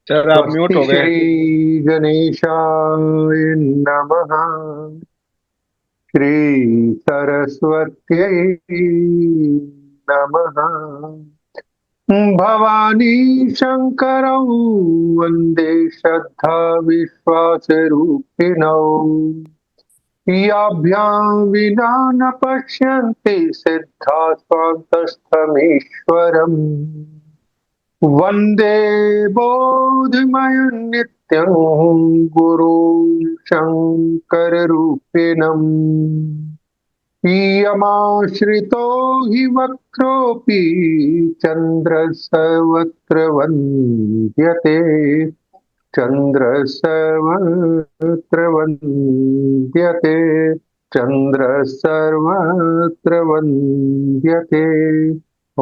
Sir आप mute स्वस्ति हो गए। श्री गणेशाय नमः। श्री सरस्वत्यै नमः। भवानी शंकरौ वन्दे श्रद्धा विश्वासरूपिणौ। याभ्यां विना न पश्यन्ति सिद्धा स्वान्तस्थमीश्वरम्। वन्दे बोधमयं नित्यं गुरु शङ्कररूपिणम्। यमाश्रितो हि वक्रोऽपि चन्द्रसवक्त्र वन्द्यते। चन्द्रसर्वत्र वन्द्यते। चन्द्र सर्वत्र वन्द्यते। ॐ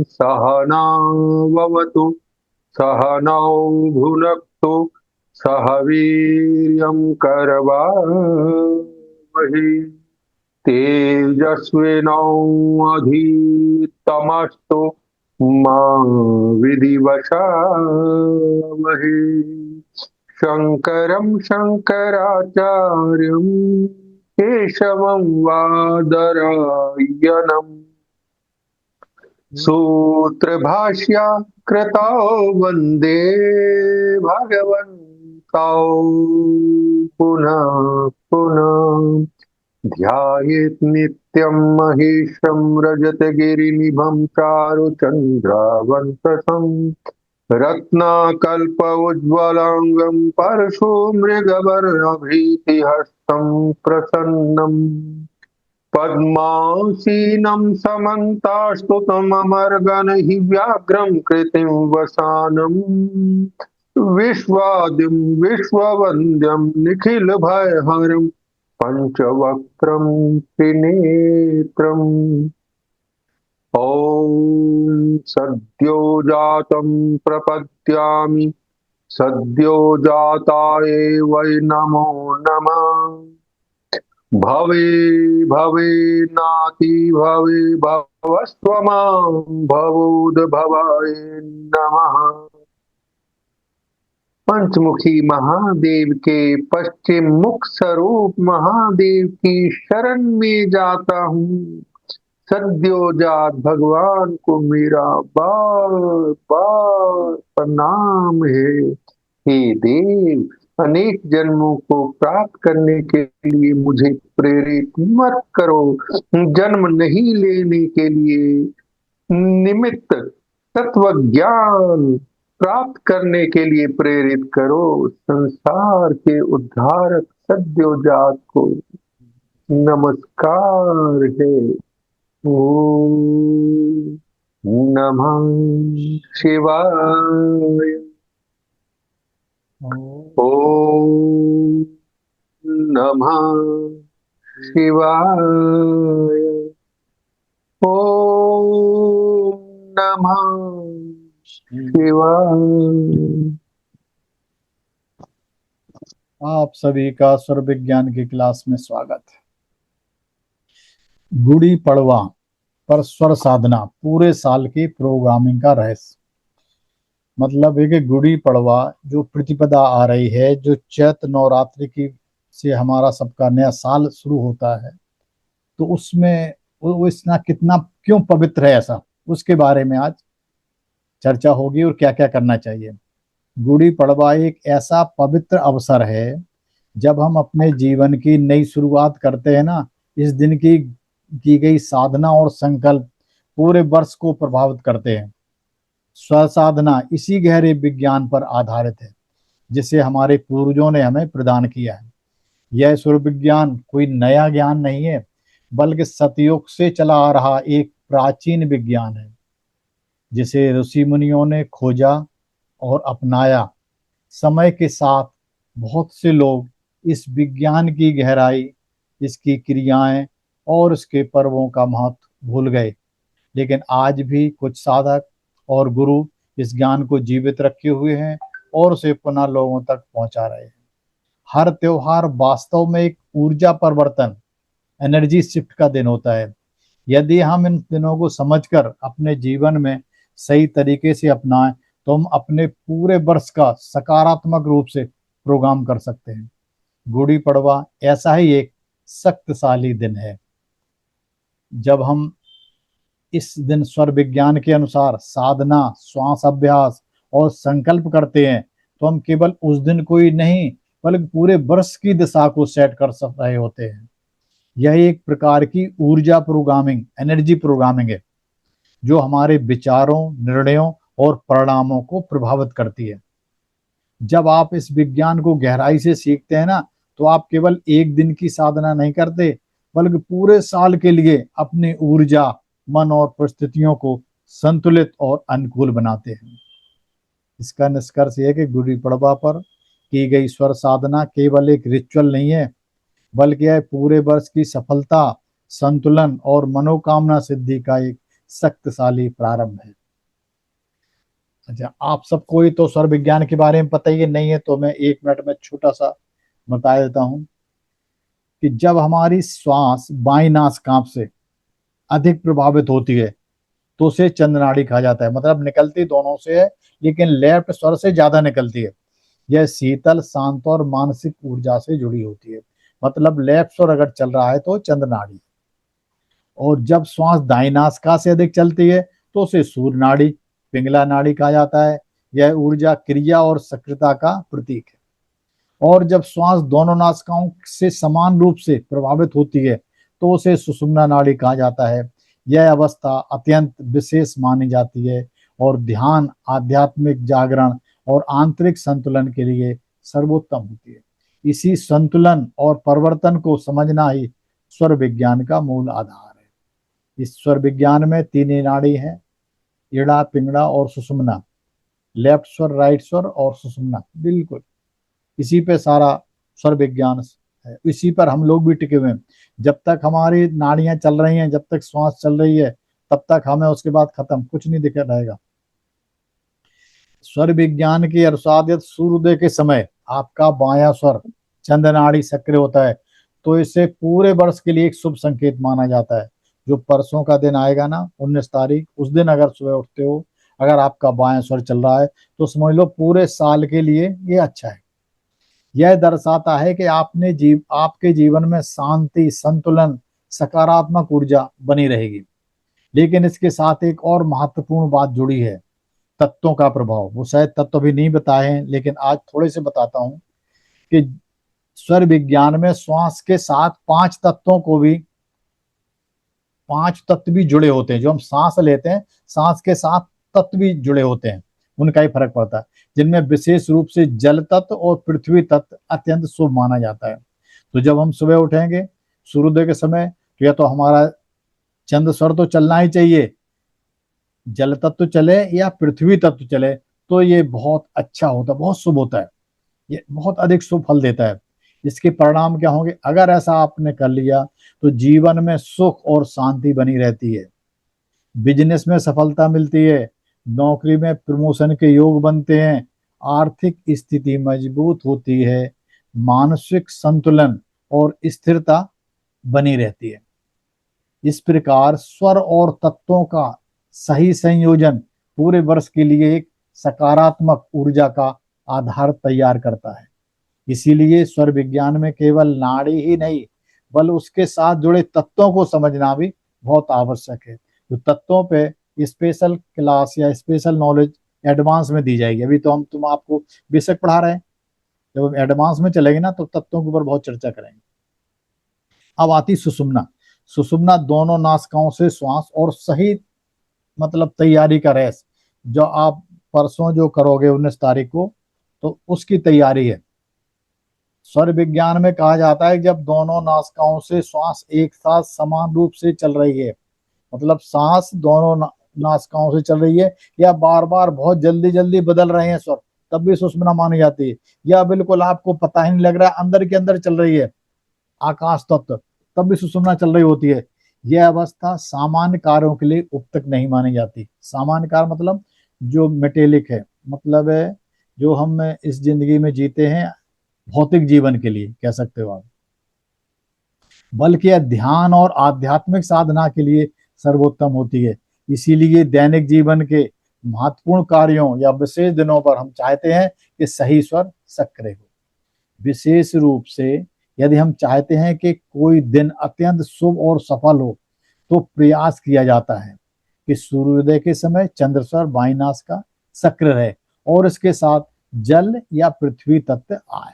सहनाववतु सहनौ भुनक्तु सह वीर्यं करवावहै। तेजस्विनोऽधितमस्तु मा विधिवशावहै। शङ्करं शङ्कराचार्यं केशवं वादरायणम्। सूत्रभाष्या कृतौ वन्दे भगवन्तौ पुनः पुनः। ध्यायेत् नित्यं महेशं रजतगिरिनिभं चारुचन्द्रावन्तसं। रत्नाकल्पौज्ज्वलाङ्गं परशुमृगवर्णभीतिहस्तं प्रसन्नम्। पद्मासीनं समन्तास्तुतममर्गणैः व्याघ्रं कृतिं वसानम्। विश्वादिं विश्ववन्द्यं निखिलभयहरं पञ्चवक्त्रं त्रिनेत्रम्। ॐ सद्यो जातं प्रपद्यामि सद्यो जाताय वै नमो नमः। भवे भवे नाति भवे भवस्त्वमां भवोद्भवाय नमः। पंचमुखी महादेव के पश्चिम मुख स्वरूप महादेव की शरण में जाता हूँ। सद्योजात भगवान को मेरा बार बार प्रणाम है। हे देव, अनेक जन्मों को प्राप्त करने के लिए मुझे प्रेरित मत करो। जन्म नहीं लेने के लिए निमित्त तत्व ज्ञान प्राप्त करने के लिए प्रेरित करो। संसार के उद्धारक सद्योजात को नमस्कार है। ओम नमः शिवाय। ओम नमः शिवाय। ओम नमः शिवाय। आप सभी का स्वर विज्ञान की क्लास में स्वागत है। गुड़ी पड़वा पर स्वर साधना पूरे साल की प्रोग्रामिंग का रहस्य। मतलब है कि गुड़ी पड़वा जो प्रतिपदा आ रही है, जो चैत नवरात्रि की से हमारा सबका नया साल शुरू होता है, तो उसमें वो इतना कितना क्यों पवित्र है, ऐसा उसके बारे में आज चर्चा होगी और क्या क्या करना चाहिए। गुड़ी पड़वा एक ऐसा पवित्र अवसर है जब हम अपने जीवन की नई शुरुआत करते हैं ना। इस दिन की गई साधना और संकल्प पूरे वर्ष को प्रभावित करते हैं। स्व साधना इसी गहरे विज्ञान पर आधारित है जिसे हमारे पूर्वजों ने हमें प्रदान किया है। यह सूर्य विज्ञान कोई नया ज्ञान नहीं है, बल्कि सतयुग से चला आ रहा एक प्राचीन विज्ञान है जिसे ऋषि मुनियों ने खोजा और अपनाया। समय के साथ बहुत से लोग इस विज्ञान की गहराई, इसकी क्रियाएं और इसके पर्वों का महत्व भूल गए, लेकिन आज भी कुछ साधक और गुरु इस ज्ञान को जीवित रखे हुए हैं और उसे पुनः लोगों तक पहुंचा रहे हैं। हर त्योहार वास्तव में एक ऊर्जा परिवर्तन, एनर्जी शिफ्ट का दिन होता है। यदि हम इन दिनों को समझकर अपने जीवन में सही तरीके से अपनाएं तो हम अपने पूरे वर्ष का सकारात्मक रूप से प्रोग्राम कर सकते हैं। गुड़ी पड़वा ऐसा ही एक शक्तिशाली दिन है। जब हम इस दिन स्वर विज्ञान के अनुसार साधना, श्वास अभ्यास और संकल्प करते हैं, तो हम केवल उस दिन को ही नहीं बल्कि पूरे वर्ष की दिशा को सेट कर रहे होते हैं। यह एक प्रकार की ऊर्जा प्रोग्रामिंग, एनर्जी प्रोग्रामिंग है, जो हमारे विचारों, निर्णयों और परिणामों को प्रभावित करती है। जब आप इस विज्ञान को गहराई से सीखते हैं ना, तो आप केवल एक दिन की साधना नहीं करते बल्कि पूरे साल के लिए अपनी ऊर्जा, मन और परिस्थितियों को संतुलित और अनुकूल बनाते हैं। इसका निष्कर्ष यह है कि गुड़ी पड़वा पर की गई स्वर साधना केवल एक रिचुअल नहीं है, बल्कि यह पूरे वर्ष की सफलता, संतुलन और मनोकामना सिद्धि का एक शक्तिशाली प्रारंभ है। अच्छा, आप सबको ही तो स्वर विज्ञान के बारे में पता ही नहीं है, तो मैं 1 मिनट में छोटा सा बता देता हूं कि जब हमारी श्वास बाईं नासिकांप से अधिक प्रभावित होती है तो उसे चंद्रनाड़ी कहा जाता है। मतलब निकलती दोनों से है, लेकिन लेफ्ट स्वर से ज्यादा निकलती है। यह शीतल, शांत और मानसिक ऊर्जा से जुड़ी होती है। मतलब लेफ्ट स्वर अगर चल रहा है तो चंद्रनाड़ी, और जब श्वास दाईं नासिका से अधिक चलती है तो उसे सूर्य नाड़ी, पिंगला नाड़ी कहा जाता है। यह ऊर्जा, क्रिया और सक्रियता का प्रतीक है। और जब श्वास दोनों नासिकाओं से समान रूप से प्रभावित होती है तो उसे सुषुम्ना नाड़ी कहा जाता है। यह अवस्था अत्यंत विशेष मानी जाती है और ध्यान, आध्यात्मिक जागरण और आंतरिक संतुलन के लिए सर्वोत्तम होती है। इसी संतुलन और परिवर्तन को समझना ही स्वर विज्ञान का मूल आधार है। इस स्वर विज्ञान में 3 नाड़ी हैं, इड़ा, पिंगला और सुषुम्ना। लेफ्ट स्वर, राइट स्वर और सुषुम्ना। बिल्कुल इसी पे सारा स्वर विज्ञान है, इसी पर हम लोग भी टिके हुए हैं। जब तक हमारी नाड़ियां चल रही हैं, जब तक श्वास चल रही है, तब तक हमें उसके बाद खत्म कुछ नहीं दिख रहेगा। स्वर विज्ञान के अनुसार यदि सूर्योदय के समय आपका बायां स्वर चंद्र नाड़ी सक्रिय होता है तो इसे पूरे वर्ष के लिए एक शुभ संकेत माना जाता है। जो परसों का दिन आएगा ना, 19 तारीख, उस दिन अगर सुबह उठते हो, अगर आपका बायां स्वर चल रहा है तो समझ लो पूरे साल के लिए ये अच्छा है। यह दर्शाता है कि आपके जीवन में शांति, संतुलन, सकारात्मक ऊर्जा बनी रहेगी। लेकिन इसके साथ एक और महत्वपूर्ण बात जुड़ी है, तत्वों का प्रभाव। वो शायद तत्व भी नहीं बताए हैं, लेकिन आज थोड़े से बताता हूं कि स्वर विज्ञान में श्वास के साथ 5 तत्व भी जुड़े होते हैं। जो हम सांस लेते हैं, सांस के साथ तत्व भी जुड़े होते हैं, उनका ही फर्क पड़ता है, जिनमें विशेष रूप से जल तत्व और पृथ्वी तत्व अत्यंत शुभ माना जाता है। तो जब हम सुबह उठेंगे सूर्योदय के समय, तो या तो हमारा चंद्र स्वर तो चलना ही चाहिए, जल तत्व चले या पृथ्वी तत्व चले, तो ये बहुत अच्छा होता है, बहुत शुभ होता है, ये बहुत अधिक शुभ फल देता है। इसके परिणाम क्या होंगे? अगर ऐसा आपने कर लिया तो जीवन में सुख और शांति बनी रहती है, बिजनेस में सफलता मिलती है, नौकरी में प्रमोशन के योग बनते हैं, आर्थिक स्थिति मजबूत होती है, मानसिक संतुलन और स्थिरता बनी रहती है। इस प्रकार स्वर और तत्वों का सही संयोजन पूरे वर्ष के लिए एक सकारात्मक ऊर्जा का आधार तैयार करता है। इसीलिए स्वर विज्ञान में केवल नाड़ी ही नहीं, बल्कि उसके साथ जुड़े तत्वों को समझना भी बहुत आवश्यक है। तो तत्वों पे स्पेशल क्लास या स्पेशल नॉलेज एडवांस में दी जाएगी। अभी तो तुम आपको बेसिक पढ़ा रहे हैं, जब हम एडवांस में चलेंगे ना तो तत्वों के ऊपर बहुत चर्चा करेंगे। अब आती सुषुम्ना। सुषुम्ना दोनों नासिकाओं से श्वास और सही, मतलब तैयारी का रेस, जो आप परसों जो करोगे 19 तारीख को, तो उसकी तैयारी है। स्वर विज्ञान में कहा जाता है जब दोनों नासिकाओं से श्वास एक साथ समान रूप से चल रही है, मतलब सांस दोनों नासिकाओं से चल रही है, या बार बार बहुत जल्दी जल्दी बदल रहे हैं स्वर, तब भी सुषुम्ना मानी जाती है। या बिल्कुल आपको पता ही नहीं लग रहा है, अंदर के अंदर चल रही है आकाश तत्व, तब भी सुषुम्ना चल रही होती है। यह अवस्था सामान्य कार्यों के लिए उपयुक्त नहीं मानी जाती। सामान्य कार्य मतलब जो मेटेलिक है, मतलब है जो हम इस जिंदगी में जीते हैं, भौतिक जीवन के लिए कह सकते हो आप, बल्कि यह ध्यान और आध्यात्मिक साधना के लिए सर्वोत्तम होती है। इसीलिए दैनिक जीवन के महत्वपूर्ण कार्यों या विशेष दिनों पर हम चाहते हैं कि सही स्वर सक्रिय हो। विशेष रूप से यदि हम चाहते हैं कि कोई दिन अत्यंत शुभ और सफल हो तो प्रयास किया जाता है कि सूर्योदय के समय चंद्र स्वर वायुनाश का सक्रिय रहे और इसके साथ जल या पृथ्वी तत्व आए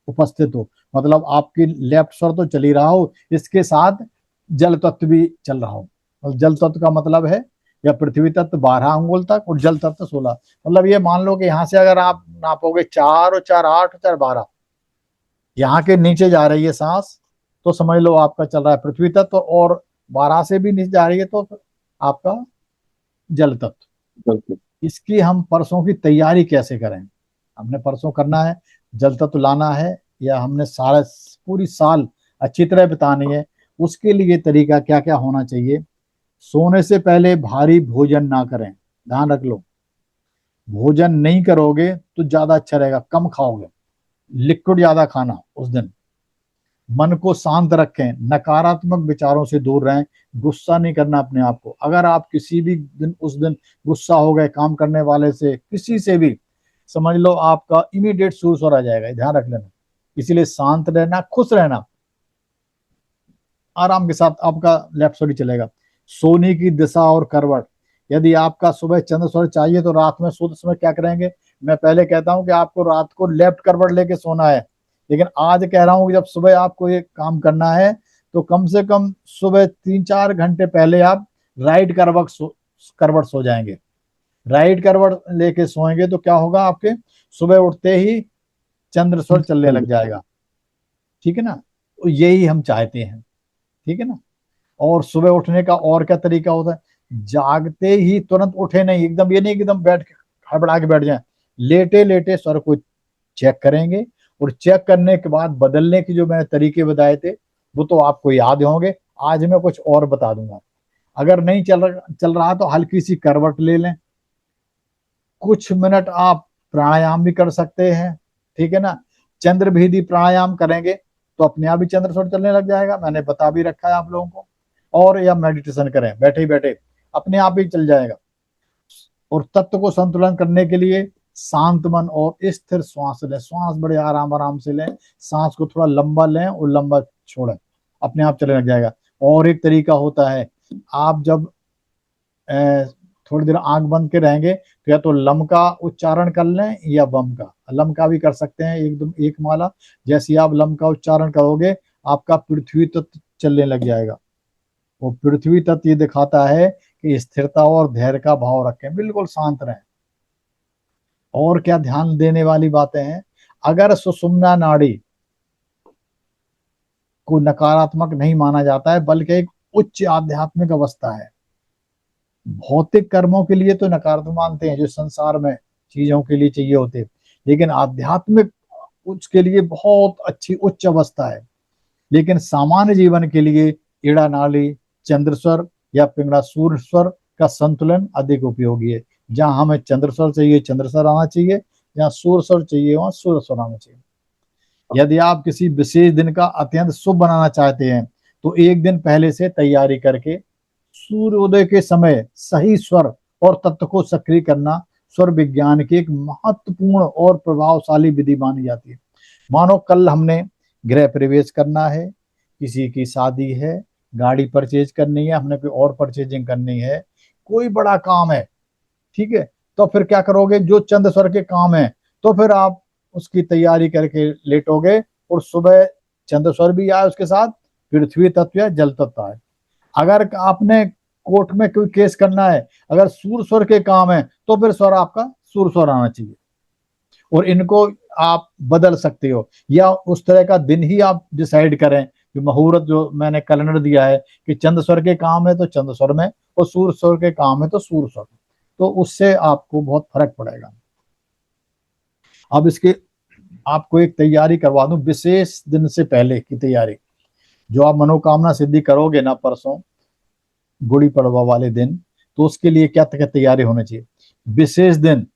उपस्थित हो। मतलब आपकी लेफ्ट स्वर तो चल ही रहा हो, इसके साथ जल तत्व भी चल रहा हो। और जल तत्व का मतलब है या पृथ्वी तत्व 12 अंगुल तक और जल तत्व 16। मतलब ये मान लो कि यहाँ से अगर आप नापोगे 4 और 4 8 और 4 12, यहाँ के नीचे जा रही है सांस तो समझ लो आपका चल रहा है पृथ्वी तत्व, और 12 से भी नीचे जा रही है तो आपका जल तत्व। बिल्कुल। इसकी हम परसों की तैयारी कैसे करें? हमने परसों करना है, जल तत्व लाना है, या हमने सारा पूरी साल अच्छी तरह बितानी है, उसके लिए तरीका क्या क्या होना चाहिए? सोने से पहले भारी भोजन ना करें, ध्यान रख लो। भोजन नहीं करोगे तो ज्यादा अच्छा रहेगा, कम खाओगे, लिक्विड ज्यादा खाना उस दिन। मन को शांत रखें, नकारात्मक विचारों से दूर रहें, गुस्सा नहीं करना अपने आप को। अगर आप किसी भी दिन उस दिन गुस्सा हो गए काम करने वाले से, किसी से भी, समझ लो आपका इमीडिएट सुर आ जाएगा, ध्यान रख लेना। इसीलिए शांत रहना, खुश रहना, आराम के साथ आपका लेफ्ट स्वर चलेगा। सोने की दिशा और करवट, यदि आपका सुबह चंद्र स्वर चाहिए तो रात में सोते समय क्या करेंगे? मैं पहले कहता हूं कि आपको रात को लेफ्ट करवट लेके सोना है, लेकिन आज कह रहा हूं कि जब सुबह आपको ये काम करना है तो कम से कम सुबह 3-4 घंटे पहले आप राइट करवट सो जाएंगे। राइट करवट लेके सोएंगे तो क्या होगा, आपके सुबह उठते ही चंद्र स्वर चलने लग जाएगा। ठीक है ना? तो यही हम चाहते हैं, ठीक है ना? और सुबह उठने का और क्या तरीका होता है? जागते ही तुरंत उठे नहीं, एकदम ये नहीं कि एकदम बैठ के हड़बड़ा के बैठ जाए। लेटे लेटे स्वर को चेक करेंगे, और चेक करने के बाद बदलने की जो मैंने तरीके बताए थे वो तो आपको याद होंगे। आज मैं कुछ और बता दूंगा। अगर नहीं चल रहा तो हल्की सी करवट ले लें, कुछ मिनट आप प्राणायाम भी कर सकते हैं, ठीक है ना? चंद्र भेदी प्राणायाम करेंगे तो अपने आप ही चंद्र स्वर चलने लग जाएगा, मैंने बता भी रखा है आप लोगों को। और या मेडिटेशन करें बैठे ही बैठे, अपने आप ही चल जाएगा। और तत्व को संतुलन करने के लिए शांत मन और स्थिर श्वास लें। श्वास बड़े आराम आराम से लें, सांस को थोड़ा लंबा लें और लंबा छोड़ें, अपने आप चलने लग जाएगा। और एक तरीका होता है, आप जब थोड़ी देर आंख बंद के रहेंगे तो या तो लम का उच्चारण कर लें या बम का। लम का भी कर सकते हैं, एकदम एक माला। जैसे आप लम का उच्चारण करोगे आपका पृथ्वी तत्व चलने लग जाएगा। वो पृथ्वी तत्व ये दिखाता है कि स्थिरता और धैर्य का भाव रखें, बिल्कुल शांत रहें। और क्या ध्यान देने वाली बातें हैं? अगर सुषुम्ना नाड़ी को नकारात्मक नहीं माना जाता है बल्कि एक उच्च आध्यात्मिक अवस्था है। भौतिक कर्मों के लिए तो नकारात्मक मानते हैं, जो संसार में चीजों के लिए चाहिए होते, लेकिन आध्यात्मिक उसके लिए बहुत अच्छी उच्च अवस्था है। लेकिन सामान्य जीवन के लिए ईड़ा नाड़ी, चंद्रस्वर या पिंगला सूर्य स्वर का संतुलन अधिक उपयोगी है। जहां हमें चंद्रस्वर चाहिए चंद्रस्वर आना चाहिए, जहां सूर्य स्वर चाहिए वहां सूर्य स्वर आना चाहिए। यदि आप किसी विशेष दिन का अत्यंत शुभ बनाना चाहते हैं तो एक दिन पहले से तैयारी करके सूर्योदय के समय सही स्वर और तत्व को सक्रिय करना स्वर विज्ञान की एक महत्वपूर्ण और प्रभावशाली विधि मानी जाती है। मानो कल हमने गृह प्रवेश करना है, किसी की शादी है, गाड़ी परचेज करनी है, हमने कोई और परचेजिंग करनी है, कोई बड़ा काम है, ठीक है? तो फिर क्या करोगे? जो चंद स्वर के काम है तो फिर आप उसकी तैयारी करके लेटोगे, और सुबह चंद्र स्वर भी आए, उसके साथ पृथ्वी तत्व या जल तत्व आए। अगर आपने कोर्ट में कोई केस करना है, अगर सूर स्वर के काम है तो फिर स्वर आपका सूर स्वर आना चाहिए, और इनको आप बदल सकते हो, या उस तरह का दिन ही आप डिसाइड करें। जो मुहूर्त जो मैंने कैलेंडर दिया है कि चंद स्वर के काम है तो चंद स्वर में, और सूर स्वर के काम है तो सूर स्वर में, तो उससे आपको बहुत फर्क पड़ेगा। अब इसके आपको एक तैयारी करवा दूं, विशेष दिन से पहले की तैयारी। जो आप मनोकामना सिद्धि करोगे ना परसों गुड़ी पड़वा वाले दिन, तो उसके लिए क्या क्या तैयारी होनी चाहिए? विशेष दिन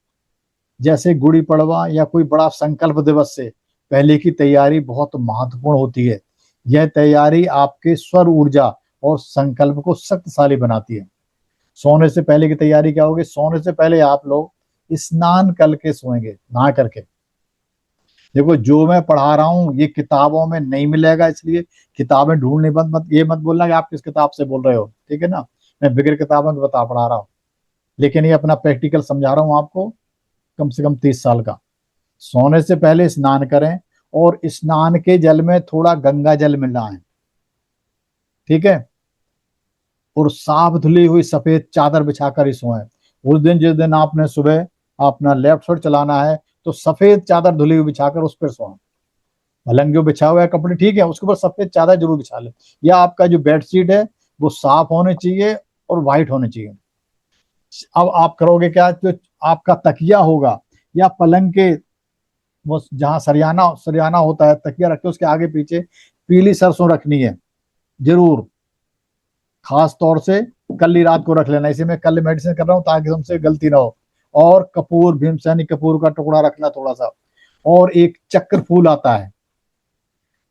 जैसे गुड़ी पड़वा या कोई बड़ा संकल्प दिवस से पहले की तैयारी बहुत महत्वपूर्ण होती है। यह तैयारी आपके स्वर ऊर्जा और संकल्प को शक्तिशाली बनाती है। सोने से पहले की तैयारी क्या होगी? सोने से पहले आप लोग स्नान करके सोएंगे, नहा करके। देखो, जो मैं पढ़ा रहा हूँ ये किताबों में नहीं मिलेगा, इसलिए किताबें ढूंढने मत ये मत बोलना कि आप किस किताब से बोल रहे हो, ठीक है ना। मैं बगैर किताबों के बता पढ़ा रहा हूँ, लेकिन ये अपना प्रैक्टिकल समझा रहा हूँ आपको, कम से कम 30 साल का। सोने से पहले स्नान करें और स्नान के जल में थोड़ा गंगा जल मिलाएं, ठीक है। और साफ धुली हुई सफेद चादर बिछाकर ही सोएं। उस दिन जिस दिन आपने सुबह अपना लेफ्ट चलाना है तो सफेद चादर धुली हुई बिछाकर उस पर सोएं। पलंग जो बिछा हुआ है कपड़े, ठीक है, उसके ऊपर सफेद चादर जरूर बिछा ले। या आपका जो बेडशीट है वो साफ होने चाहिए और व्हाइट होने चाहिए। अब आप करोगे क्या, जो आपका तकिया होगा या पलंग के वो जहां सरियाना सरियाना होता है, तकिया रखे उसके आगे पीछे पीली सरसों रखनी है जरूर। खास तौर से कल ही रात को रख लेना, इसे मैं कल मेडिसिन कर रहा हूँ ताकि हमसे गलती ना हो। और कपूर, भीमसेनी कपूर का टुकड़ा रखना थोड़ा सा। और एक चक्र फूल आता है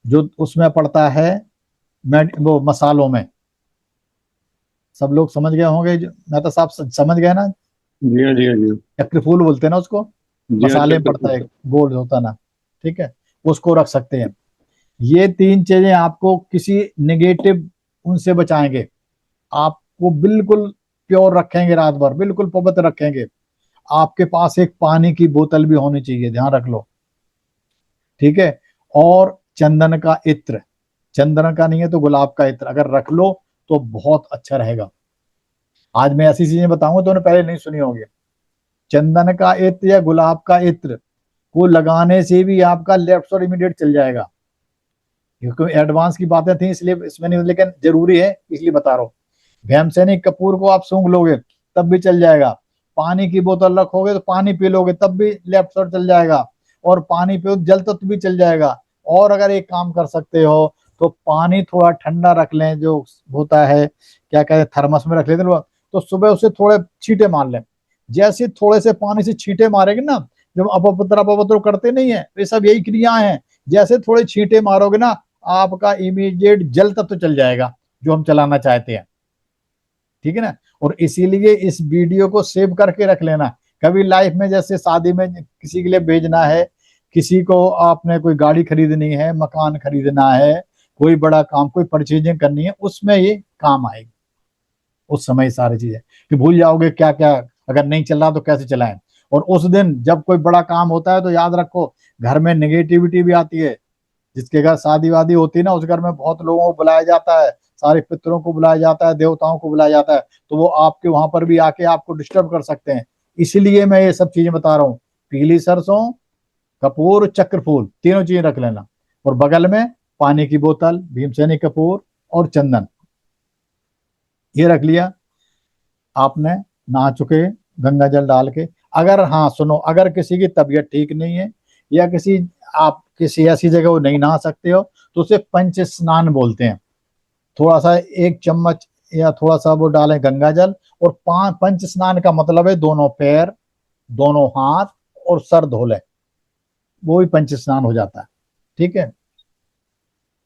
जो उसमें पड़ता है वो मसालों में। सब लोग समझ गए होंगे, मैं तो साहब समझ गए ना। जी हाँ, जी हाँ, जी हाँ। चक्र फूल बोलते हैं ना उसको, जी हाँ, मसाले में चक्कर। पड़ता है, गोल होता ना, ठीक है। उसको रख सकते हैं। ये तीन चीजें आपको किसी नेगेटिव उनसे बचाएंगे, आपको बिल्कुल प्योर रखेंगे, रात भर बिल्कुल पवित्र रखेंगे। आपके पास एक पानी की बोतल भी होनी चाहिए, ध्यान रख लो, ठीक है। और चंदन का इत्र, चंदन का नहीं है तो गुलाब का इत्र अगर रख लो तो बहुत अच्छा रहेगा। आज मैं ऐसी चीजें बताऊंगा तो उन्हें पहले नहीं सुनी होगी। चंदन का इत्र या गुलाब का इत्र को लगाने से भी आपका लेफ्ट और इमीडिएट चल जाएगा। क्योंकि एडवांस की बातें थी इसलिए इसमें नहीं, लेकिन जरूरी है इसलिए बता रहा हूँ। भीमसेनी कपूर को आप सूंघ लोगे तब भी चल जाएगा। पानी की बोतल रखोगे तो पानी पी लोगे तब भी लेफ्ट साइड चल जाएगा। और पानी पियो जल तत्व भी चल जाएगा। और अगर एक काम कर सकते हो तो पानी थोड़ा ठंडा रख लें, जो होता है क्या कहते हैं थर्मस में रख लेते हैं लोग, तो सुबह उसे थोड़े छींटे मार लें। जैसे थोड़े से पानी से छींटे मारेंगे ना, जब अपवित्र अपवित्र करते नहीं है, ये सब यही क्रियाएं हैं। जैसे थोड़े छींटे मारोगे ना, आपका इमीडिएट जल तत्व चल जाएगा जो हम चलाना चाहते हैं, ठीक है ना। और इसीलिए इस वीडियो को सेव करके रख लेना। कभी लाइफ में जैसे शादी में किसी के लिए भेजना है, किसी को आपने कोई गाड़ी खरीदनी है, मकान खरीदना है, कोई बड़ा काम, कोई परचेजिंग करनी है, उसमें ये काम आएगी। उस समय सारी चीजें कि भूल जाओगे क्या क्या, अगर नहीं चल रहा तो कैसे चलाएं। और उस दिन जब कोई बड़ा काम होता है तो याद रखो, घर में नेगेटिविटी भी आती है। जिसके घर शादी वादी होती है ना, उस घर में बहुत लोगों को बुलाया जाता है, सारे पितरों को बुलाया जाता है, देवताओं को बुलाया जाता है, तो वो आपके वहां पर भी आके आपको डिस्टर्ब कर सकते हैं। इसलिए मैं ये सब चीजें बता रहा हूँ। पीली सरसों, कपूर, चक्रफूल, तीनों चीजें रख लेना। और बगल में पानी की बोतल, भीमसेनी कपूर और चंदन, ये रख लिया आपने। नहा चुके गंगा जल डाल के। अगर, हाँ सुनो, अगर किसी की तबीयत ठीक नहीं है या किसी आप किसी ऐसी जगह वो नहीं नहा सकते हो तो उसे पंच स्नान बोलते हैं। थोड़ा सा 1 चम्मच या थोड़ा सा वो डालें गंगा जल। और पंच स्नान का मतलब है दोनों पैर, दोनों हाथ और सर धो लें, वो भी पंच स्नान हो जाता है, ठीक है।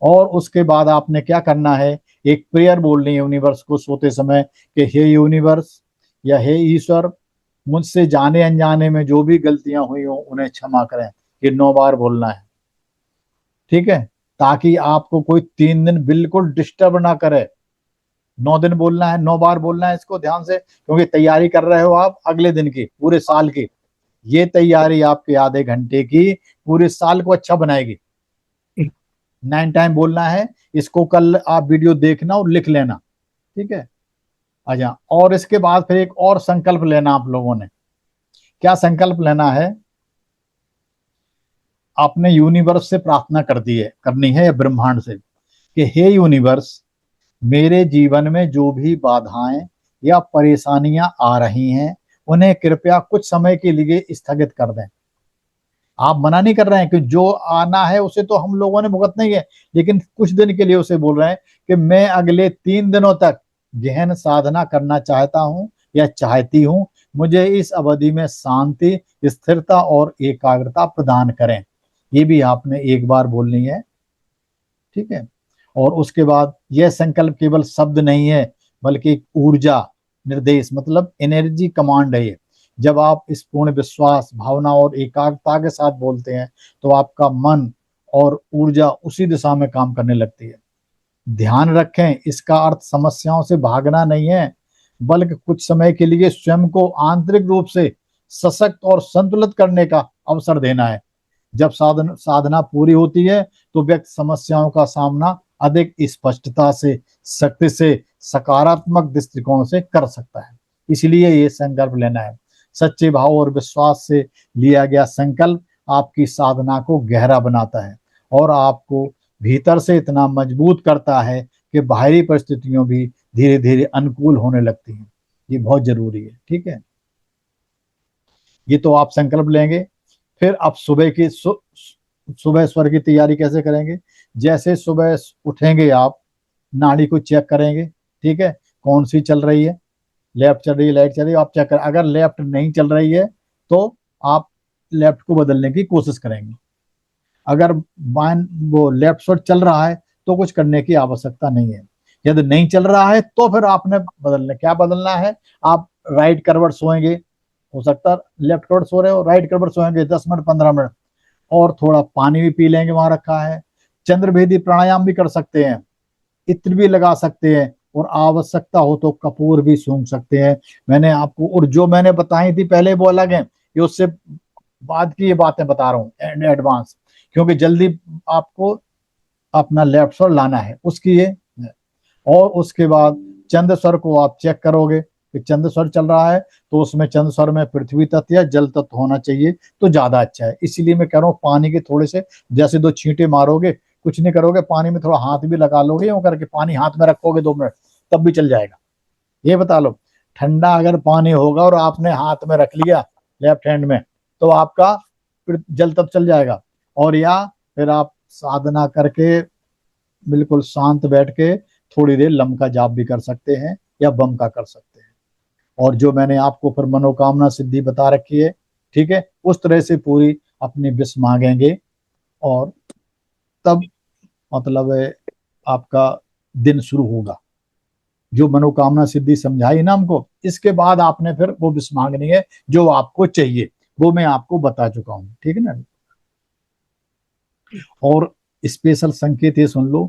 और उसके बाद आपने क्या करना है, एक प्रेयर बोलनी है यूनिवर्स को सोते समय कि हे यूनिवर्स या हे ईश्वर, मुझसे जाने अनजाने में जो भी गलतियां हुई हो उन्हें क्षमा करें। ये 9 बार बोलना है, ठीक है, ताकि आपको कोई 3 दिन बिल्कुल डिस्टर्ब ना करे। 9 दिन बोलना है, 9 बार बोलना है इसको ध्यान से, क्योंकि तैयारी कर रहे हो आप अगले दिन की, पूरे साल की। ये तैयारी आपके आधे घंटे की पूरे साल को अच्छा बनाएगी। 9 टाइम बोलना है इसको, कल आप वीडियो देखना और लिख लेना, ठीक है। अच्छा, और इसके बाद फिर एक और संकल्प लेना आप लोगों ने। क्या संकल्प लेना है? आपने यूनिवर्स से प्रार्थना कर दी है, करनी है, या ब्रह्मांड से, कि हे यूनिवर्स, मेरे जीवन में जो भी बाधाएं या परेशानियां आ रही हैं उन्हें कृपया कुछ समय के लिए स्थगित कर दें। आप मना नहीं कर रहे हैं कि जो आना है उसे तो हम लोगों ने भुगतना ही है, लेकिन कुछ दिन के लिए उसे बोल रहे हैं कि मैं अगले 3 दिनों तक गहन साधना करना चाहता हूं या चाहती हूं। मुझे इस अवधि में शांति, स्थिरता और एकाग्रता प्रदान करें। ये भी आपने 1 बार बोलनी है, ठीक है। और उसके बाद यह संकल्प केवल शब्द नहीं है बल्कि एक ऊर्जा, निर्देश मतलब एनर्जी कमांड है ये। जब आप इस पूर्ण विश्वास, भावना और एकाग्रता के साथ बोलते हैं तो आपका मन और ऊर्जा उसी दिशा में काम करने लगती है। ध्यान रखें, इसका अर्थ समस्याओं से भागना नहीं है, बल्कि कुछ समय के लिए स्वयं को आंतरिक रूप से सशक्त और संतुलित करने का अवसर देना है। जब साधना पूरी होती है तो व्यक्ति समस्याओं का सामना अधिक स्पष्टता से, शक्ति से, सकारात्मक दृष्टिकोण से कर सकता है। इसलिए ये संकल्प लेना है। सच्चे भाव और विश्वास से लिया गया संकल्प आपकी साधना को गहरा बनाता है और आपको भीतर से इतना मजबूत करता है कि बाहरी परिस्थितियों भी धीरे धीरे अनुकूल होने लगती हैं। ये बहुत जरूरी है। ठीक है, ये तो आप संकल्प लेंगे। फिर अब सुबह स्वर की तैयारी कैसे करेंगे? जैसे सुबह उठेंगे आप नाड़ी को चेक करेंगे। ठीक है, कौन सी चल रही है, लेफ्ट चल रही है, राइट चल रही है, आप चेक करें। अगर लेफ्ट नहीं चल रही है तो आप लेफ्ट को बदलने की कोशिश करेंगे। अगर वो लेफ्ट साइड चल रहा है तो कुछ करने की आवश्यकता नहीं है। यदि नहीं चल रहा है तो फिर आपने क्या बदलना है? आप राइट करवट सोएंगे, हो सकता है लेफ्ट करवट सो रहे हो, राइट करवट सोएंगे 10 मिनट 15 मिनट, और थोड़ा पानी भी पी लेंगे, वहां रखा है। चंद्रभेदी प्राणायाम भी कर सकते हैं, इत्र भी लगा सकते हैं, और आवश्यकता हो तो कपूर भी सूंघ सकते हैं। मैंने आपको, और जो मैंने बताई थी पहले वो अलग है, ये उससे बाद की ये बातें बता रहा हूँ एडवांस, क्योंकि जल्दी आपको अपना लेफ्ट स्वर लाना है उसकी ये। और उसके बाद चंद्र स्वर को आप चेक करोगे कि चंद्र स्वर चल रहा है तो उसमें चंद्र स्वर में पृथ्वी तत्व या जल तत्व होना चाहिए तो ज्यादा अच्छा है। इसीलिए मैं कह रहा हूँ पानी के थोड़े से, जैसे 2 छींटे मारोगे, कुछ नहीं करोगे, पानी में थोड़ा हाथ भी लगा लोगे, यूं करके पानी हाथ में रखोगे 2 मिनट, तब भी चल जाएगा। ये बता लो, ठंडा अगर पानी होगा और आपने हाथ में रख लिया लेफ्ट हैंड में तो आपका फिर जल तत्व चल जाएगा। और या फिर आप साधना करके बिल्कुल शांत बैठ के थोड़ी देर लम का जाप भी कर सकते हैं या बम का कर सकते हैं। और जो मैंने आपको फिर मनोकामना सिद्धि बता रखी है, ठीक है, उस तरह से पूरी अपनी विश मांगेंगे और तब मतलब आपका दिन शुरू होगा। जो मनोकामना सिद्धि समझाई ना हमको, इसके बाद आपने फिर वो विश मांगनी है जो आपको चाहिए, वो मैं आपको बता चुका हूं। ठीक है ना। और स्पेशल संकेत ये सुन लो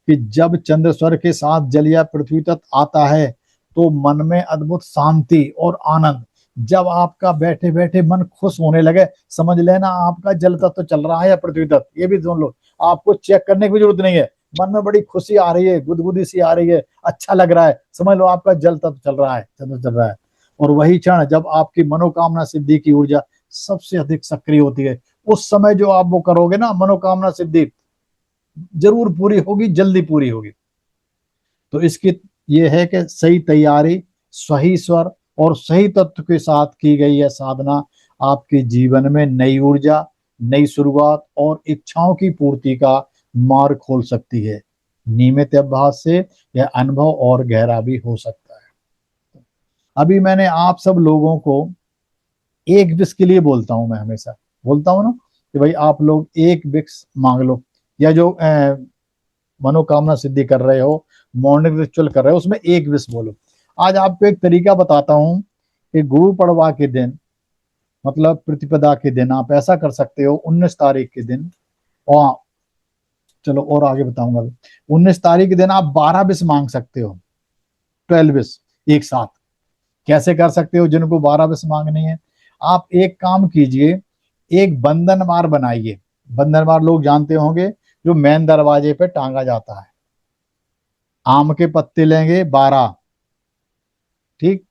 कि जब चंद्र स्वर के साथ जल या पृथ्वी तत्व आता है तो मन में अद्भुत शांति और आनंद, जब आपका बैठे बैठे मन खुश होने लगे, समझ लेना आपका जल तत्व चल रहा है या पृथ्वी तत्व। ये भी सुन लो, आपको चेक करने की भी जरूरत नहीं है। मन में बड़ी खुशी आ रही है, गुदगुदी सी आ रही है, अच्छा लग रहा है, समझ लो आपका जल तत्व चल रहा है, चंद्र चल रहा है। और वही क्षण जब आपकी मनोकामना सिद्धि की ऊर्जा सबसे अधिक सक्रिय होती है, उस समय जो आप वो करोगे ना, मनोकामना सिद्धि जरूर पूरी होगी, जल्दी पूरी होगी। तो इसकी ये है कि सही तैयारी, सही स्वर और सही तत्व के साथ की गई यह साधना आपके जीवन में नई ऊर्जा, नई शुरुआत और इच्छाओं की पूर्ति का मार्ग खोल सकती है। नियमित अभ्यास से यह अनुभव और गहरा भी हो सकता है। अभी मैंने आप सब लोगों को एक विश के लिए बोलता हूं, मैं हमेशा बोलता हूं ना कि भाई आप लोग एक विश मांग लो, या जो मनोकामना सिद्धि कर रहे हो, मॉर्निंग रिचुअल कर रहे हो, उसमें एक विश बोलो। आज आपको एक तरीका बताता हूं कि गुरु पड़वा के दिन, मतलब प्रतिपदा के दिन आप ऐसा कर सकते हो। 19 तारीख के दिन, और चलो और आगे बताऊंगा। 19 तारीख के दिन आप 12 विश मांग सकते हो, 12 विश एक साथ। कैसे कर सकते हो? जिनको 12 विश मांगनी है, आप एक काम कीजिए, एक बंधनवार बनाइए। बंधनवार लोग जानते होंगे, जो मेन दरवाजे पे टांगा जाता है। आम के पत्ते लेंगे 12, ठीक,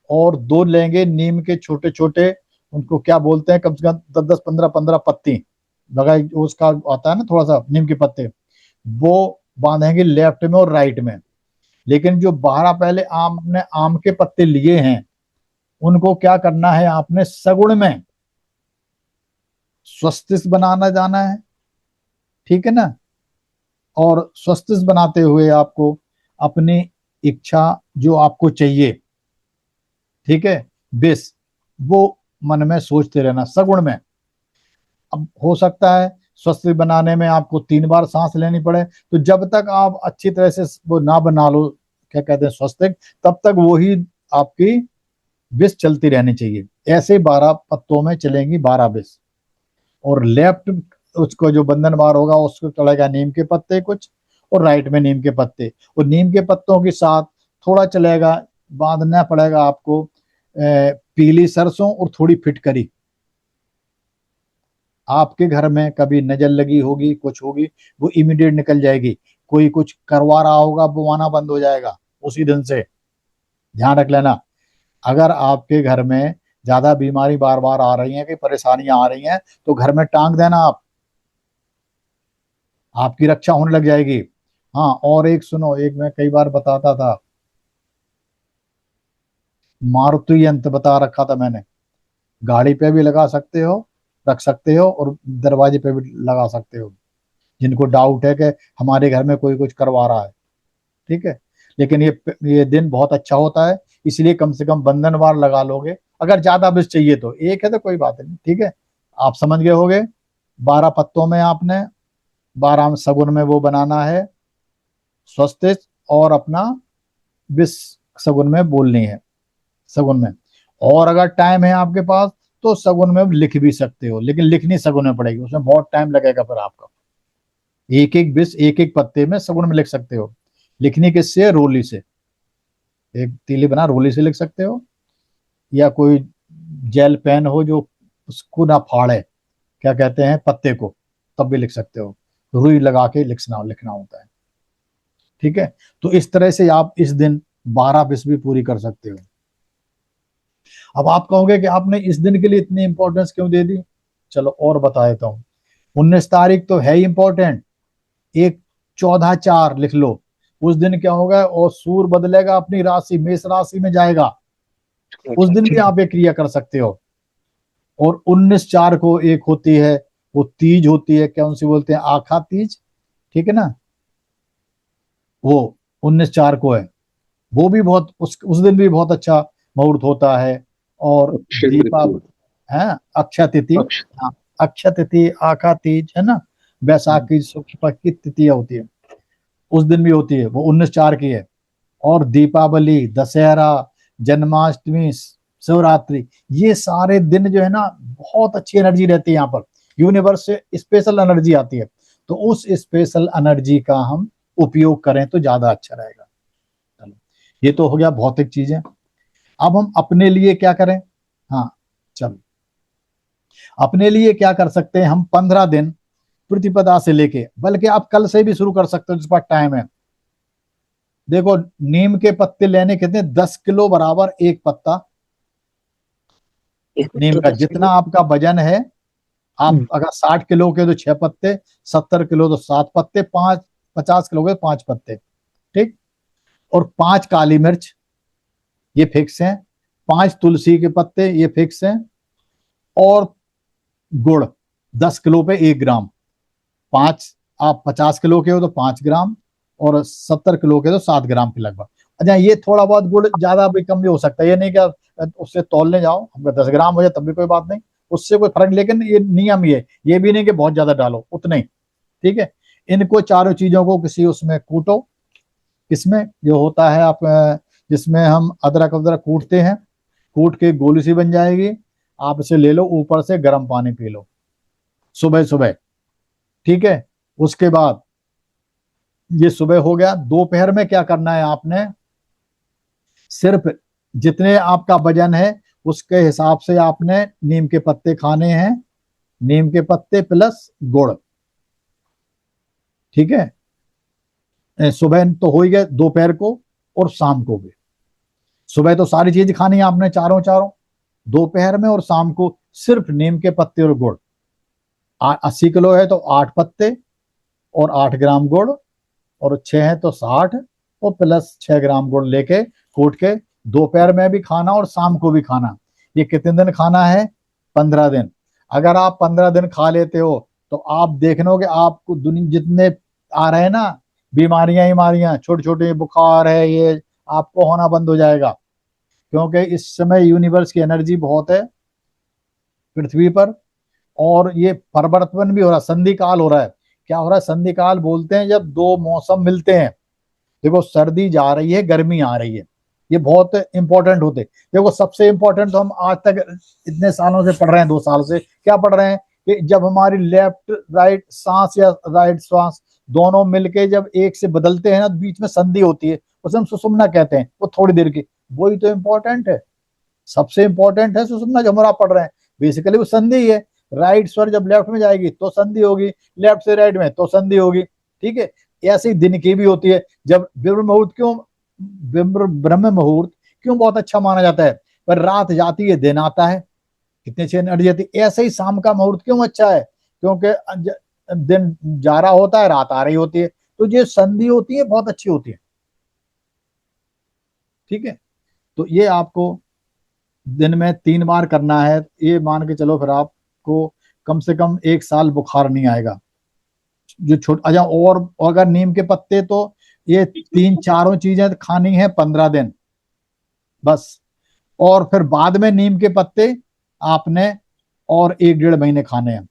और 2 लेंगे नीम के छोटे छोटे, उनको क्या बोलते हैं, कम से कम 10 10 15 15 पत्ती लगा, उसका आता है ना थोड़ा सा नीम के पत्ते, वो बांधेंगे लेफ्ट में और राइट में। लेकिन जो 12 पहले आपने आम के पत्ते लिए हैं, उनको क्या करना है, आपने सगुण में स्वस्तिक बनाना जाना है। ठीक है ना। और स्वस्तिक बनाते हुए आपको अपनी इच्छा जो आपको चाहिए, ठीक है, बेस, वो मन में सोचते रहना सगुण में। अब हो सकता है स्वस्तिक बनाने में आपको 3 बार सांस लेनी पड़े, तो जब तक आप अच्छी तरह से वो ना बना लो, क्या कहते हैं, स्वस्तिक, तब तक वो ही आपकी विष चलती रहनी चाहिए। ऐसे 12 पत्तों में चलेंगी 12 विष। और लेफ्ट उसको जो बंधन बार होगा उसको चलेगा नीम के पत्ते कुछ, और राइट में नीम के पत्ते। और नीम के पत्तों के साथ थोड़ा चलेगा, बांधना पड़ेगा आपको पीली सरसों और थोड़ी फिटकरी। आपके घर में कभी नजर लगी होगी, कुछ होगी, वो इमीडिएट निकल जाएगी। कोई कुछ करवा रहा होगा वो आना बंद हो जाएगा उसी दिन से। ध्यान रख लेना। अगर आपके घर में ज्यादा बीमारी बार बार आ रही है, कि परेशानियां आ रही हैं, तो घर में टांग देना आप, आपकी रक्षा होने लग जाएगी। हाँ, और एक सुनो, एक मैं कई बार बताता था, मारुति यंत्र बता रखा था मैंने। गाड़ी पे भी लगा सकते हो, रख सकते हो, और दरवाजे पे भी लगा सकते हो, जिनको डाउट है कि हमारे घर में कोई कुछ करवा रहा है। ठीक है, लेकिन ये दिन बहुत अच्छा होता है, इसलिए कम से कम बंधनवार लगा लोगे। अगर ज्यादा विष चाहिए तो एक है तो कोई बात नहीं, ठीक है, आप समझ गए होगे। 12 पत्तों में आपने 12 सगुन में वो बनाना है स्वस्तिक, और अपना विष सगुन में बोलनी है, सगुन में। और अगर टाइम है आपके पास तो सगुन में लिख भी सकते हो, लेकिन लिखनी सगुन में पड़ेगी, उसमें बहुत टाइम लगेगा फिर आपका। एक एक विष एक एक पत्ते में सगुन में लिख सकते हो। लिखनी किससे? रोली से। एक तीली बना रोली से लिख सकते हो, या कोई जेल पेन हो जो उसको ना फाड़े, क्या कहते हैं, पत्ते को, तब भी लिख सकते हो। रुई लगा के लिखना होता है। ठीक है, तो इस तरह से आप इस दिन 12 विष भी पूरी कर सकते हो। अब आप कहोगे कि आपने इस दिन के लिए इतनी इंपॉर्टेंस क्यों दे दी। चलो और बता देता हूँ। 19 तारीख तो है ही इंपॉर्टेंट। एक 14/4 लिख लो। उस दिन क्या होगा, और सूर्य बदलेगा, अपनी राशि मेष राशि में जाएगा। उस दिन भी आप एक क्रिया कर सकते हो। और 19/4 को एक होती है, वो तीज होती है, क्या उनसे बोलते हैं, आखा तीज। ठीक है ना, वो 19/4 को है। वो भी बहुत उस दिन भी बहुत अच्छा मुहूर्त होता है। और दीपा है अक्षय तिथि। अक्ष हाँ, अक्षय तिथि, आखा तीज है ना, बैसाखी शुक्ल पक्ष की तिथियां होती है, उस दिन भी होती है, वो 19/4 की है। और दीपावली, दशहरा, जन्माष्टमी, शिवरात्रि, ये सारे दिन जो है ना, बहुत अच्छी एनर्जी रहती है यहाँ पर। यूनिवर्स से स्पेशल एनर्जी आती है, तो उस स्पेशल एनर्जी का हम उपयोग करें तो ज्यादा अच्छा रहेगा। चलो, ये तो हो गया भौतिक चीजें। अब हम अपने लिए क्या करें। हाँ, चलो, अपने लिए क्या कर सकते हैं हम। 15 दिन प्रतिपदा से लेके, बल्कि आप कल से भी शुरू कर सकते हो जिस पर टाइम है। देखो, नीम के पत्ते लेने कितने, 10 किलो बराबर एक पत्ता एक नीम तो का। 10 किलो। जितना आपका वजन है, आप अगर 60 किलो के तो 6 पत्ते, 70 किलो तो 7 पत्ते, 50 किलो के 5 पत्ते। ठीक। और 5 काली मिर्च, ये फिक्स है। 5 तुलसी के पत्ते, ये फिक्स है। और गुड़, 10 किलो पे 1 ग्राम। 5, आप 50 किलो के हो तो 5 ग्राम, और 70 किलो के तो 7 ग्राम के लगभग। अच्छा, ये थोड़ा बहुत गुड़ ज्यादा भी कम भी हो सकता है, ये नहीं कि उससे तौलने जाओ, हमको 10 ग्राम हो जाए तब भी कोई बात नहीं, उससे कोई फर्क। लेकिन ये नियम, ये भी नहीं कि बहुत ज्यादा डालो, उतना ही। ठीक है, इनको चारों चीजों को किसी उसमें कूटो। किसमें जो होता है, आप जिसमें हम अदरक वदरक कूटते हैं, कूट के गोली सी बन जाएगी। आप इसे ले लो, ऊपर से गर्म पानी पी लो सुबह सुबह। ठीक है, उसके बाद ये सुबह हो गया। दोपहर में क्या करना है आपने, सिर्फ जितने आपका वजन है उसके हिसाब से आपने नीम के पत्ते खाने हैं। नीम के पत्ते प्लस गुड़। ठीक है, सुबह तो हो ही गए, दोपहर को और शाम को भी। सुबह तो सारी चीज खानी है आपने, चारों चारों। दोपहर में और शाम को सिर्फ नीम के पत्ते और गुड़। 80 किलो है तो 8 पत्ते और 8 ग्राम गुड़, और 6 है तो 60, और प्लस 6 ग्राम गुड़ लेके कूट के दोपहर में भी खाना और शाम को भी खाना। ये कितने दिन खाना है, 15 दिन। अगर आप 15 दिन खा लेते हो तो आप देखना कि आपको दुनिया जितने आ रहे हैं ना, बीमारियां छोटी छोटी, बुखार है, ये आपको होना बंद हो जाएगा। क्योंकि इस समय यूनिवर्स की एनर्जी बहुत है पृथ्वी पर। और ये परिवर्तन भी हो रहा है, संधि काल हो रहा है। क्या हो रहा है, संधि काल बोलते हैं जब दो मौसम मिलते हैं। देखो, सर्दी जा रही है, गर्मी आ रही है, ये बहुत इंपॉर्टेंट होते। देखो सबसे इंपॉर्टेंट तो हम आज तक इतने सालों से पढ़ रहे हैं, 2 साल से क्या पढ़ रहे हैं कि जब हमारी लेफ्ट राइट सांस या राइट श्वास दोनों मिलके जब एक से बदलते हैं ना, बीच में संधि होती है, उसे हम सुषुम्ना कहते हैं, वो थोड़ी देर की, वही तो इंपॉर्टेंट है, सबसे इंपॉर्टेंट है सुषुम्ना जो हमारा पढ़ रहे हैं। बेसिकली वो संधि है, राइट स्वर जब लेफ्ट में जाएगी तो संधि होगी, लेफ्ट से राइट में तो संधि होगी। ठीक है, ऐसे ही दिन की भी होती है। जब ब्रह्म मुहूर्त क्यों, ब्रह्म मुहूर्त क्यों बहुत अच्छा माना जाता है, पर रात जाती है दिन आता है, कितनी अच्छी एनर्जी आती है। ऐसे ही शाम का मुहूर्त क्यों अच्छा है, क्योंकि दिन जा रहा होता है, रात आ रही होती है, तो ये संधि होती है बहुत अच्छी होती है। ठीक है, तो ये आपको दिन में 3 बार करना है, ये मान के चलो फिर आपको कम से कम 1 साल बुखार नहीं आएगा। जो छोट अच्छा, और अगर नीम के पत्ते तो ये 3 चारों चीजें खानी है 15 दिन बस। और फिर बाद में नीम के पत्ते आपने और 1 डेढ़ महीने खाने हैं,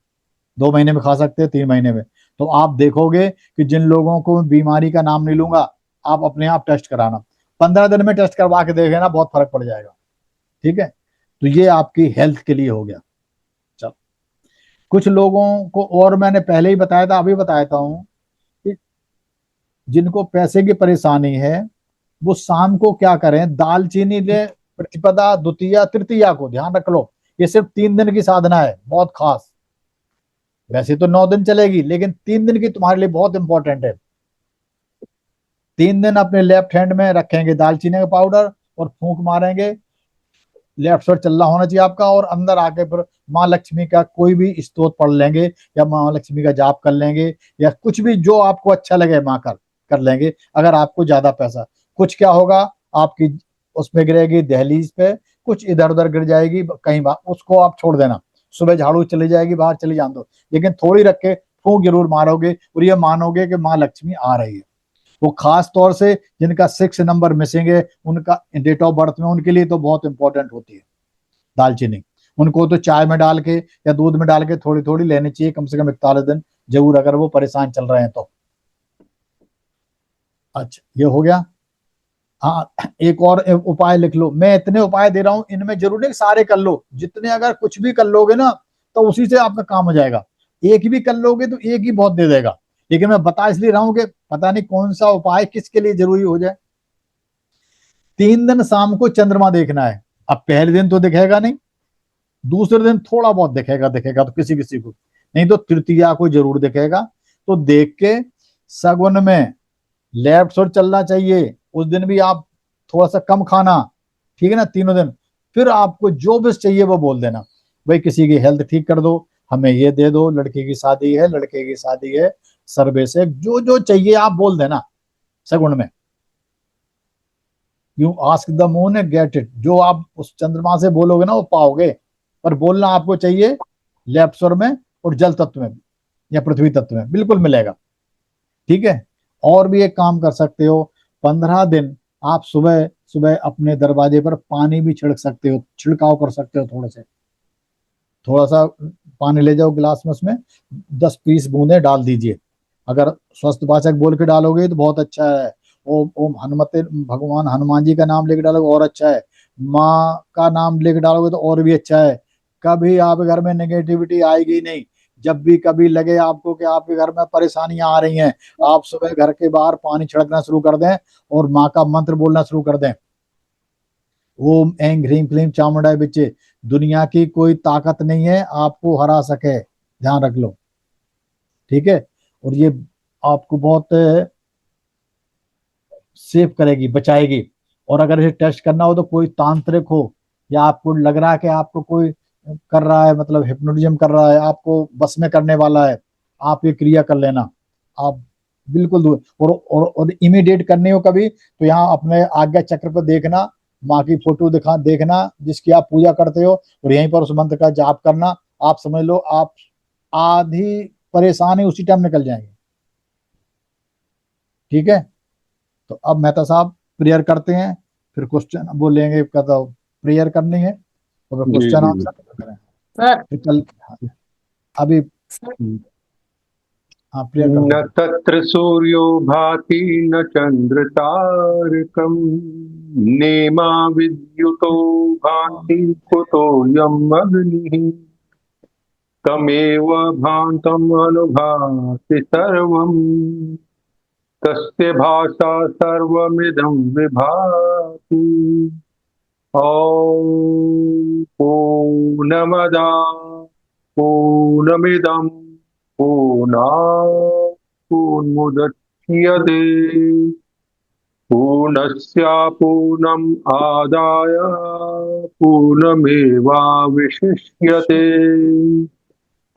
2 महीने में खा सकते हैं, 3 महीने में। तो आप देखोगे कि जिन लोगों को बीमारी का नाम नहीं लूंगा, आप अपने आप टेस्ट कराना, 15 दिन में टेस्ट करवा के देखेना, बहुत फर्क पड़ जाएगा। ठीक है, तो ये आपकी हेल्थ के लिए हो गया। चलो, कुछ लोगों को और मैंने पहले ही बताया था, अभी बताता हूँ कि जिनको पैसे की परेशानी है वो शाम को क्या करें, दालचीनी ले, प्रतिपदा द्वितीया तृतीया को ध्यान रख लो, ये सिर्फ 3 दिन की साधना है, बहुत खास। वैसे तो 9 दिन चलेगी, लेकिन 3 दिन की तुम्हारे लिए बहुत इंपॉर्टेंट है। 3 दिन अपने लेफ्ट हैंड में रखेंगे दालचीनी का पाउडर और फूंक मारेंगे, लेफ्ट साइड चल रहा होना चाहिए आपका, और अंदर आके फिर माँ लक्ष्मी का कोई भी स्तोत्र पढ़ लेंगे, या माँ लक्ष्मी का जाप कर लेंगे, या कुछ भी जो आपको अच्छा लगे माँ कर लेंगे। अगर आपको ज्यादा पैसा, कुछ क्या होगा, आपकी उसमें गिरेगी दहलीज पे, कुछ इधर उधर गिर जाएगी कहीं बार, उसको आप छोड़ देना, सुबह झाड़ू चली जाएगी बाहर, चली जान दो, लेकिन थोड़ी रख के फूंक जरूर मारोगे, और ये मानोगे कि माँ लक्ष्मी आ रही है। वो खास तौर से जिनका 6 नंबर मिसिंग है, उनका डेट ऑफ बर्थ में, उनके लिए तो बहुत इंपॉर्टेंट होती है दालचीनी। उनको तो चाय में डाल के या दूध में डाल के थोड़ी थोड़ी लेनी चाहिए, कम से कम 41 दिन जरूर, अगर वो परेशान चल रहे हैं तो। अच्छा, ये हो गया। हाँ, एक और उपाय लिख लो, मैं इतने उपाय दे रहा हूं, इनमें जरूरी है सारे कर लो, जितने अगर कुछ भी कर लोगे ना तो उसी से आपका काम हो जाएगा। एक भी कर लोगे तो एक ही बहुत दे देगा, लेकिन मैं बता इसलिए रहा हूं कि पता नहीं कौन सा उपाय किसके लिए जरूरी हो जाए। 3 दिन शाम को चंद्रमा देखना है। अब पहले दिन तो दिखेगा नहीं, दूसरे दिन थोड़ा बहुत दिखेगा, दिखेगा तो किसी किसी को, नहीं तो तृतीया को जरूर दिखेगा। तो देख के सगुन में लेफ्ट साइड चलना चाहिए, उस दिन भी आप थोड़ा सा कम खाना। ठीक है ना, तीनों दिन। फिर आपको जो भी चाहिए वो बोल देना, भाई किसी की हेल्थ ठीक कर दो, हमें ये दे दो, लड़की की शादी है, लड़के की शादी है, सर्वे से जो जो चाहिए आप बोल देना सगुन में। You ask the moon get it, जो आप उस चंद्रमा से बोलोगे ना वो पाओगे। पर बोलना आपको चाहिए लेफ्ट स्वर में और जल तत्व में या पृथ्वी तत्व में, बिल्कुल मिलेगा। ठीक है, और भी एक काम कर सकते हो, 15 दिन आप सुबह सुबह अपने दरवाजे पर पानी भी छिड़क सकते हो, छिड़काव कर सकते हो, थोड़ा सा पानी ले जाओ गिलास में, उसमें 10-20 बूंदे डाल दीजिए। अगर स्वस्थ वाचक बोल के डालोगे तो बहुत अच्छा है। ओम ओम हनुमते, भगवान हनुमान जी का नाम लेके डालोगे और अच्छा है, माँ का नाम लेके डालोगे तो और भी अच्छा है। कभी आप घर में नेगेटिविटी आएगी नहीं। जब भी कभी लगे आपको कि आपके घर में परेशानियां आ रही हैं, आप सुबह घर के बाहर पानी छिड़कना शुरू कर दें और माँ का मंत्र बोलना शुरू कर दें, ओम ऐं ह्रीं क्लीं चामुंडाय बिच्चे, दुनिया की कोई ताकत नहीं है आपको हरा सके, ध्यान रख लो। ठीक है, और ये आपको बहुत सेव करेगी, बचाएगी। और अगर इसे टेस्ट करना हो तो कोई तांत्रिक हो, या आपको लग रहा है कि आपको कोई कर रहा है, मतलब हिप्नोटिज्म कर रहा है, आपको बस में करने वाला है, आप ये क्रिया कर लेना। आप बिल्कुल दूर, और इमीडिएट करनी हो कभी तो यहाँ अपने आज्ञा चक्र पर देखना, माँ की फोटो दिखा देखना जिसकी आप पूजा करते हो, और यहीं पर उस मंत्र का जाप करना। आप समझ लो आप आधी परेशानी उसी टाइम निकल जाएंगे। ठीक है, तो अब मेहता साहब प्रेयर करते हैं, फिर क्वेश्चन बोलेंगे, कहता प्रेयर करनी है तो फिर जी क्वेश्चन जी आंसर जी। करें। सर फिर कल, अभी, सर हाँ प्रेयर कर न दो। तत्र सूर्यो भाति न चंद्र तारकम नेमा विद्युतो भान्ति कुतोऽयम् अग्निः तमेव भान्तम् अनुभाति सर्वम् तस्य भाषा सर्वमिदं विभाति। ॐ पूर्णमदा पूर्णमिदं पूर्णात् पूर्णमुदच्यते पूर्णस्य पूर्णम् आदाय पूर्णमेवावशिष्यते।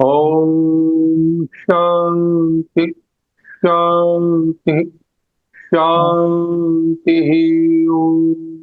ॐ शान्ति शान्ति शान्तिः। ॐ